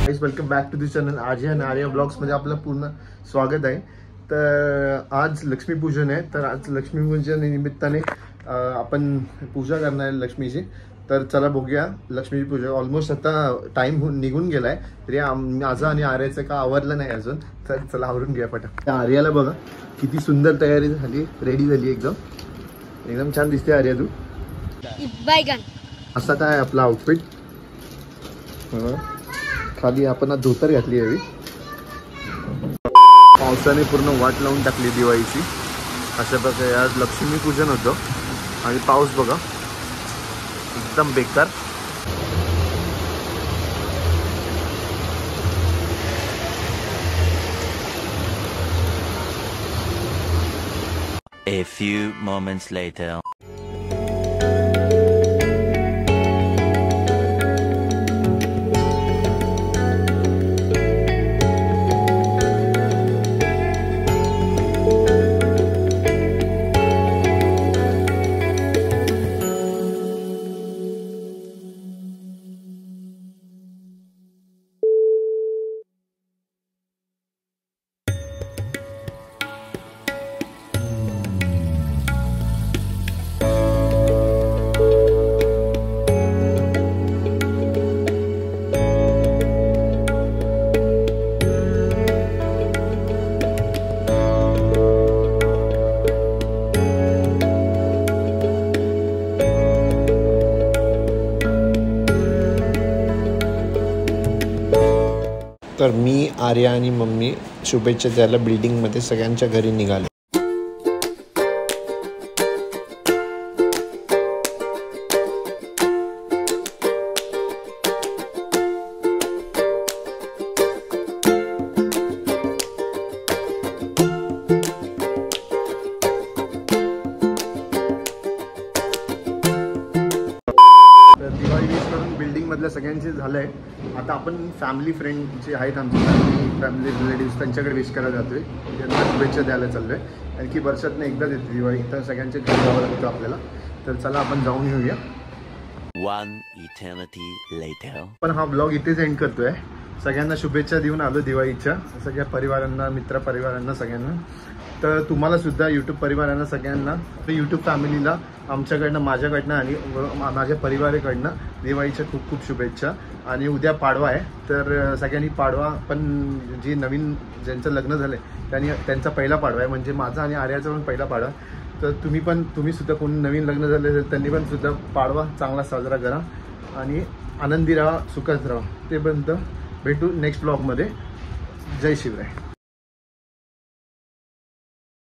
Guys welcome back to the channel Arya आणि Arya blogs मध्ये आपलं पूर्ण स्वागत आहे। तर आज लक्ष्मीपूजन आहे, तर आज लक्ष्मीपूजन निमित्ताने आपण पूजा करणार आहे लक्ष्मीची। तर चला बघूया लक्ष्मीची पूजा। ऑलमोस्ट आता टाइम निघून गेलाय, तरी माझा आणि आर्याचं का आवरलं नाही अजून, तर चला आवरून घ्या पटा। आर्याला बघा किती सुंदर तयारी झाली, रेडी झाली, एकदम छान दिसते आर्या तू। असा काय आपला आउटफिट, खाली आपण आज धोतर घातली हवी। पावसाने पूर्ण वाट लावून टाकली दिवाळीची। अशा प्रकारे आज लक्ष्मी पूजन होतं आणि पाऊस बघा एकदम बेकार। A few moments later. तर मी, आर्या आणि मम्मी शुभेच्छा द्यायला बिल्डिंगमध्ये सगळ्यांच्या घरी निघालो। दिवाळी विश करून बिल्डिंग मधल्या सगळ्यांचे झालंय। आता आपण फॅमिली फ्रेंड जे आहेत आमची फॅमिली रिलेटिव्स त्यांच्याकडे विश करायला जातोय, त्यांना शुभेच्छा द्यायला चाललोय। कारण की वर्षातनं एकदाच येते दिवाळी, तर सगळ्यांच्या घरी जावं लागतं आपल्याला। तर चला आपण जाऊन येऊया। One eternity later. पण हा ब्लॉग इथेच एंड करतोय। सगळ्यांना शुभेच्छा देऊन आलो दिवाळीच्या, सगळ्या परिवारांना, मित्र परिवारांना, सगळ्यांना। तर तुम्हाला सुद्धा यूट्यूब परिवारांना सगळ्यांना, यूट्यूब फॅमिलीला आमच्याकडनं, माझ्याकडनं आणि माझ्या परिवाराकडनं दिवाळीच्या खूप खूप शुभेच्छा। आणि उद्या पाडवा आहे, तर सगळ्यांनी पाडवा पण, जी नवीन ज्यांचं लग्न झालं आहे त्यांचा पहिला पाडवा आहे, म्हणजे माझा आणि आर्याचा पण पहिला पाडवा। तर तुम्ही सुद्धा कोणी नवीन लग्न झाले असेल त्यांनी पण सुद्धा पाडवा चांगला साजरा करा आणि आनंदी राहा, सुखात राहा। ते पर्यंत भेटू नेक्स्ट ब्लॉगमध्ये। जय शिवराय।